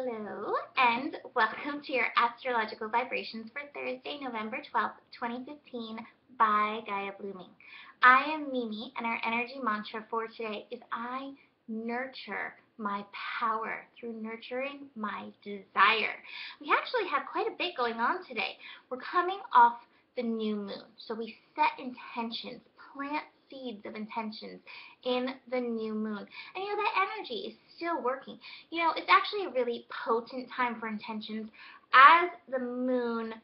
Hello, and welcome to your astrological vibrations for Thursday, November 12th, 2015 by Gaia Blooming. I am Mimi, and our energy mantra for today is I nurture my power through nurturing my desire. We actually have quite a bit going on today. We're coming off the new moon, so we set intentions, plant seeds of intentions in the new moon. And that energy is still working. It's actually a really potent time for intentions as the moon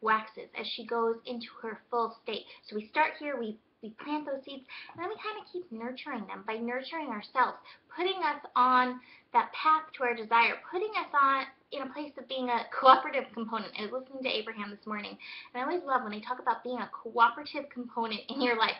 waxes, as she goes into her full state. So we start here, we plant those seeds, and then we kind of keep nurturing them by nurturing ourselves, putting us on that path to our desire, putting us on in a place of being a cooperative component. I was listening to Abraham this morning, and I always love when they talk about being a cooperative component in your life,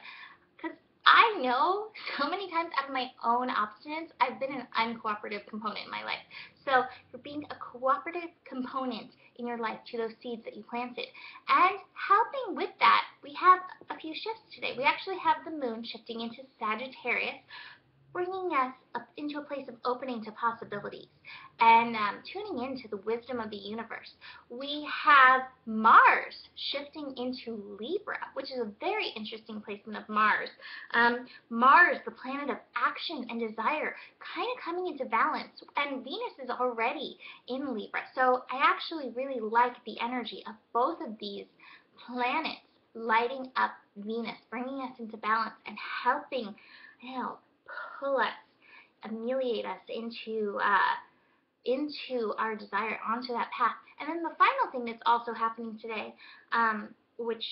because I know so many times out of my own obstinance, I've been an uncooperative component in my life. So you're being a cooperative component in your life to those seeds that you planted. And helping with that, we have a few shifts today. We actually have the moon shifting into Sagittarius, bringing us up into a place of opening to possibilities and tuning into the wisdom of the universe. We have Mars shifting into Libra, which is a very interesting placement of Mars. Mars, the planet of action and desire, kind of coming into balance, and Venus is already in Libra. So I actually really like the energy of both of these planets lighting up Venus, bringing us into balance and helping, pull us, ameliorate us into our desire, onto that path. And then the final thing that's also happening today, which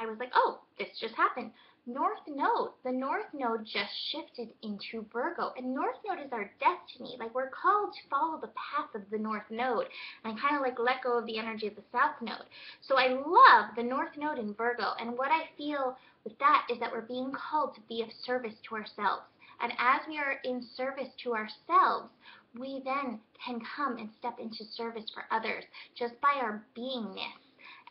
I was like, oh, this just happened. North Node. The North Node just shifted into Virgo. And North Node is our destiny. Like, we're called to follow the path of the North Node. And I kind of let go of the energy of the South Node. So I love the North Node in Virgo. And what I feel with that is that we're being called to be of service to ourselves. And as we are in service to ourselves, we then can come and step into service for others just by our beingness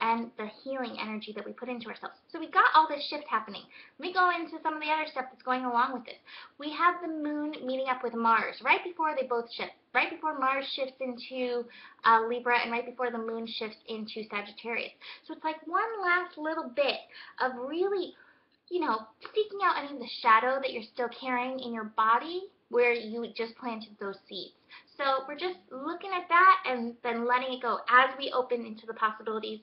and the healing energy that we put into ourselves. So we got all this shift happening. Let me go into some of the other stuff that's going along with this. We have the moon meeting up with Mars right before they both shift, right before Mars shifts into Libra and right before the moon shifts into Sagittarius. So it's like one last little bit of really seeking out any of the shadow that you're still carrying in your body where you just planted those seeds. So we're just looking at that and then letting it go as we open into the possibilities.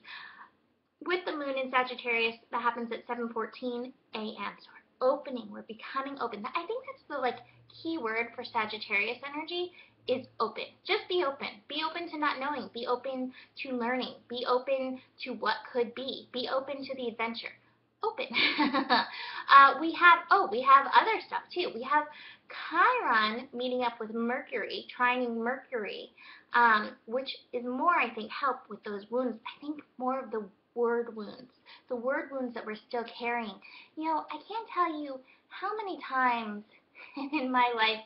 With the moon in Sagittarius, that happens at 7:14 a.m. So we're opening, we're becoming open. I think that's the key word for Sagittarius energy is open. Just be open. Be open to not knowing. Be open to learning. Be open to what could be. Be open to the adventure. Open. We have other stuff too. We have Chiron meeting up with Mercury, trining Mercury, which is more, I think, help with those wounds. I think more of the word wounds that we're still carrying. I can't tell you how many times in my life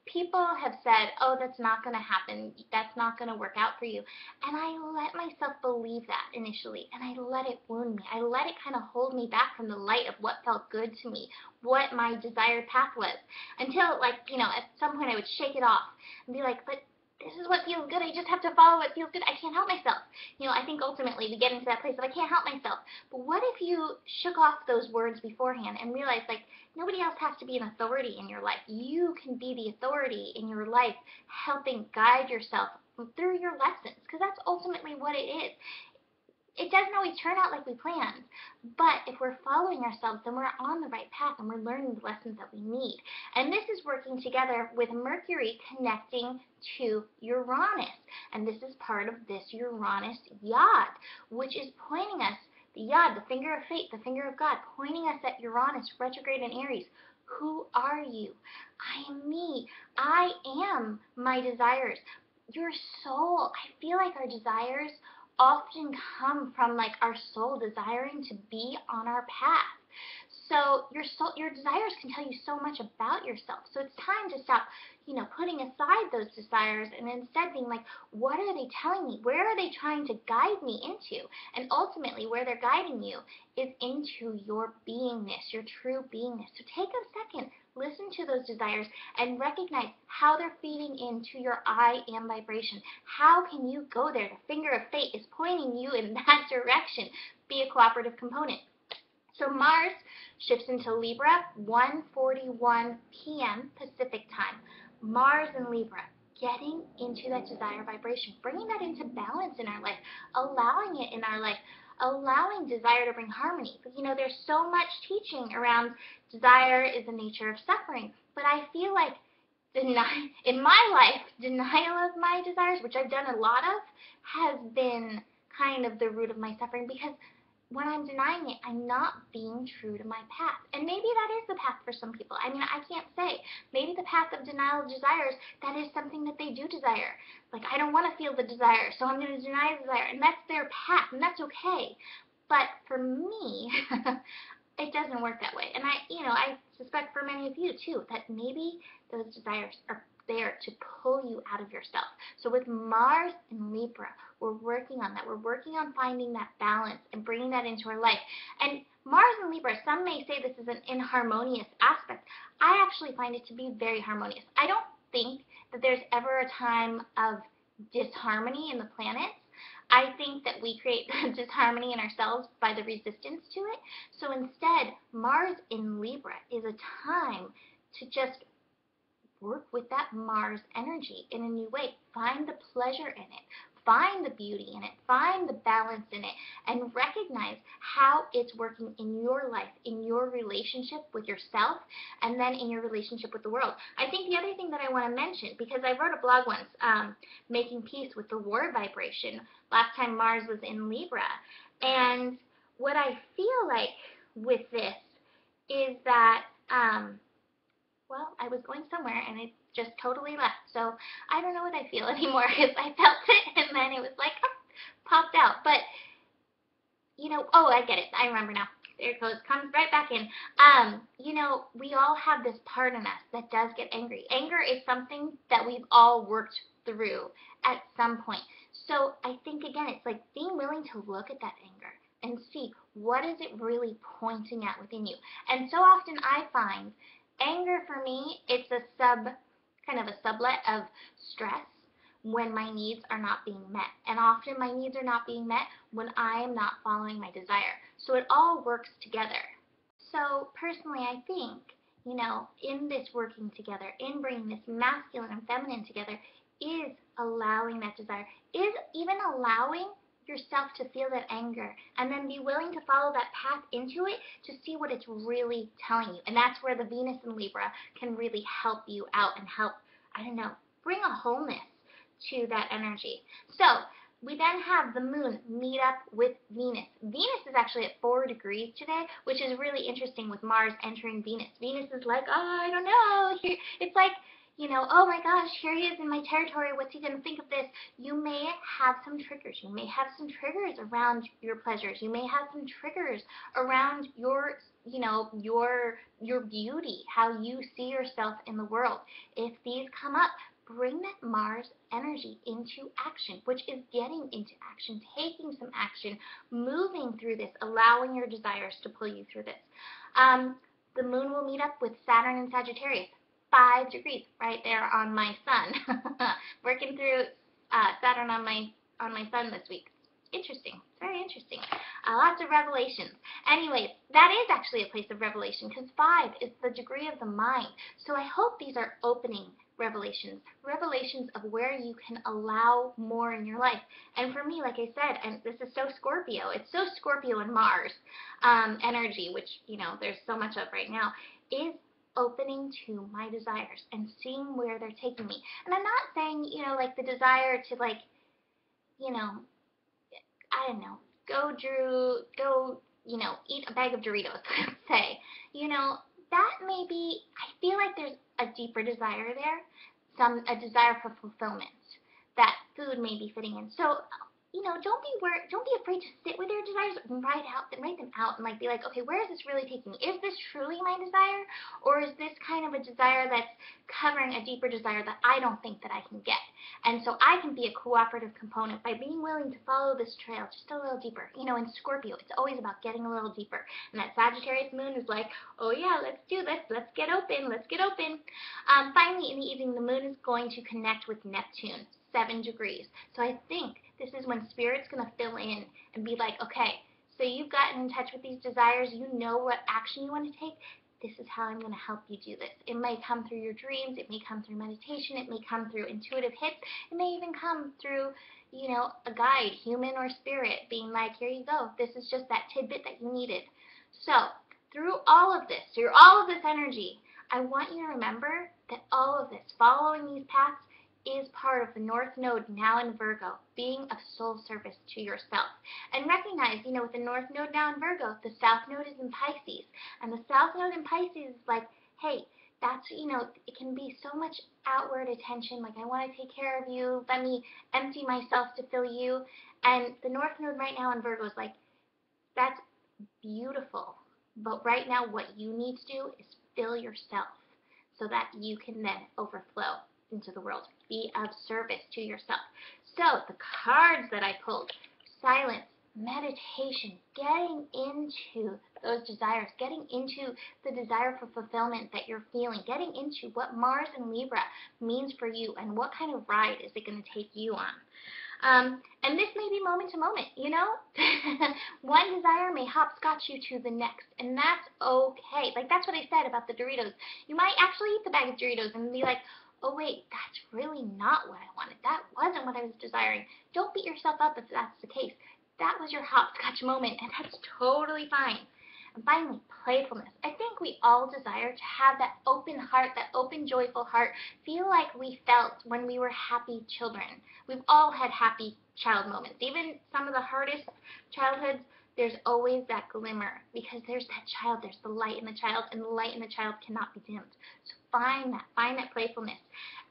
people have said, oh, that's not going to happen, that's not going to work out for you. And I let myself believe that initially, and I let it wound me. I let it kind of hold me back from the light of what felt good to me, what my desired path was, until, at some point I would shake it off and be like, but this is what feels good. I just have to follow what feels good. I can't help myself. I think ultimately we get into that place of I can't help myself. But what if you shook off those words beforehand and realized, nobody else has to be an authority in your life. You can be the authority in your life, helping guide yourself through your lessons, because that's ultimately what it is. It doesn't always turn out like we planned, but if we're following ourselves, then we're on the right path and we're learning the lessons that we need. And this is working together with Mercury connecting to Uranus. And this is part of this Uranus yod, which is pointing us, the yod, the finger of fate, the finger of God, pointing us at Uranus, retrograde in Aries. Who are you? I am me. I am my desires. Your soul, I feel like our desires often come from our soul desiring to be on our path. So your desires can tell you so much about yourself. So it's time to stop, putting aside those desires and instead being like, what are they telling me? Where are they trying to guide me into? And ultimately, where they're guiding you is into your beingness, your true beingness. So take a second, listen to those desires, and recognize how they're feeding into your I am vibration. How can you go there? The finger of fate is pointing you in that direction. Be a cooperative component. So Mars shifts into Libra, 1:41 p.m. Pacific time. Mars in Libra, getting into that desire vibration, bringing that into balance in our life, allowing it in our life, allowing desire to bring harmony. But there's so much teaching around desire is the nature of suffering. But I feel like in my life, denial of my desires, which I've done a lot of, has been kind of the root of my suffering, because when I'm denying it, I'm not being true to my path. And maybe that is the path for some people. I mean, I can't say. Maybe the path of denial of desires, that is something that they do desire. Like, I don't want to feel the desire, so I'm going to deny the desire. And that's their path, and that's okay. But for me, it doesn't work that way. And I suspect for many of you too, that maybe those desires are there to pull you out of yourself. So with Mars in Libra, we're working on that. We're working on finding that balance and bringing that into our life. And Mars in Libra, some may say this is an inharmonious aspect. I actually find it to be very harmonious. I don't think that there's ever a time of disharmony in the planets. I think that we create disharmony in ourselves by the resistance to it. So instead, Mars in Libra is a time to just work with that Mars energy in a new way. Find the pleasure in it. Find the beauty in it. Find the balance in it. And recognize how it's working in your life, in your relationship with yourself, and then in your relationship with the world. I think the other thing that I want to mention, because I wrote a blog once, Making Peace with the War Vibration, last time Mars was in Libra. And what I feel like with this is that, well, I was going somewhere and it just totally left. So I don't know what I feel anymore, because I felt it and then it was like, popped out. But, oh, I get it. I remember now. There it goes. Comes right back in. We all have this part in us that does get angry. Anger is something that we've all worked through at some point. So I think, again, it's like being willing to look at that anger and see what is it really pointing at within you. And so often I find anger for me, it's kind of a sublet of stress when my needs are not being met. And often my needs are not being met when I am not following my desire. So it all works together. So personally, I think, in this working together, in bringing this masculine and feminine together, is allowing that desire, is even allowing yourself to feel that anger, and then be willing to follow that path into it to see what it's really telling you. And that's where the Venus in Libra can really help you out and help, bring a wholeness to that energy. So we then have the moon meet up with Venus. Venus is actually at 4 degrees today, which is really interesting with Mars entering Venus. Venus is like, oh, I don't know. It's like, oh my gosh, here he is in my territory. What's he going to think of this? You may have some triggers. You may have some triggers around your pleasures. You may have some triggers around your beauty, how you see yourself in the world. If these come up, bring that Mars energy into action, which is getting into action, taking some action, moving through this, allowing your desires to pull you through this. The moon will meet up with Saturn and Sagittarius. 5 degrees right there on my sun. Working through Saturn on my sun this week. Interesting. Very interesting. Lots of revelations. Anyways, that is actually a place of revelation, because 5 is the degree of the mind. So I hope these are opening revelations of where you can allow more in your life. And for me, like I said, and this is so Scorpio, it's so Scorpio and Mars energy, which, there's so much of right now, is opening to my desires and seeing where they're taking me. And I'm not saying, like the desire to go, eat a bag of Doritos, let's say. That may be, I feel like there's a deeper desire there, a desire for fulfillment that food may be fitting in. So don't be afraid to sit with your desires and write them out and like be like, okay, where is this really taking me? Is this truly my desire, or is this kind of a desire that's covering a deeper desire that I don't think that I can get? And so I can be a cooperative component by being willing to follow this trail just a little deeper. In Scorpio, it's always about getting a little deeper. And that Sagittarius moon is like, oh yeah, let's do this. Let's get open. Let's get open. Finally, in the evening, the moon is going to connect with Neptune, 7 degrees. So I think this is when Spirit's going to fill in and be like, okay, so you've gotten in touch with these desires. You know what action you want to take. This is how I'm going to help you do this. It may come through your dreams. It may come through meditation. It may come through intuitive hits. It may even come through, a guide, human or spirit, being like, here you go. This is just that tidbit that you needed. So through all of this energy, I want you to remember that all of this, following these paths, is part of the North Node now in Virgo, being of soul service to yourself. And recognize, with the North Node now in Virgo, the South Node is in Pisces. And the South Node in Pisces is like, hey, that's, it can be so much outward attention, like I want to take care of you, let me empty myself to fill you. And the North Node right now in Virgo is like, that's beautiful. But right now what you need to do is fill yourself so that you can then overflow into the world. Be of service to yourself. So the cards that I pulled: silence, meditation, getting into those desires, getting into the desire for fulfillment that you're feeling, getting into what Mars and Libra means for you and what kind of ride is it going to take you on. And this may be moment to moment, One desire may hopscotch you to the next, and that's okay. Like, that's what I said about the Doritos. You might actually eat the bag of Doritos and be like, oh wait, that's really not what I wanted. That wasn't what I was desiring. Don't beat yourself up if that's the case. That was your hopscotch moment, and that's totally fine. And finally, playfulness. I think we all desire to have that open heart, that open, joyful heart, feel like we felt when we were happy children. We've all had happy child moments. Even some of the hardest childhoods, there's always that glimmer, because there's that child, there's the light in the child, and the light in the child cannot be dimmed. So find that playfulness.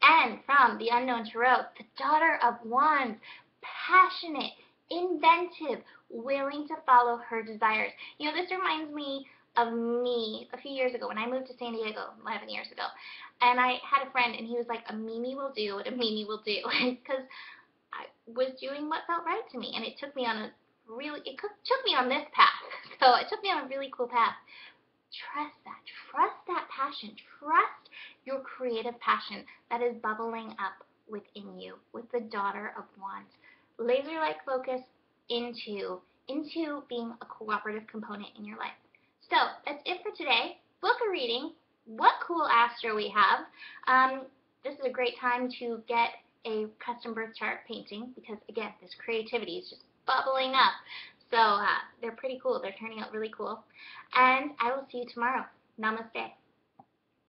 And from the Unknown Tarot, the Daughter of Wands, passionate, inventive, willing to follow her desires. This reminds me of me a few years ago when I moved to San Diego 11 years ago. And I had a friend, and he was like, a Mimi will do what a Mimi will do. Because I was doing what felt right to me. And it took me on this path. So it took me on a really cool path. Trust that passion. Trust your creative passion that is bubbling up within you with the Daughter of Wands. Laser-like focus into being a cooperative component in your life. So that's it for today. Book a reading. What cool astro we have. This is a great time to get a custom birth chart painting, because again, this creativity is just bubbling up. So they're pretty cool. They're turning out really cool. And I will see you tomorrow. Namaste.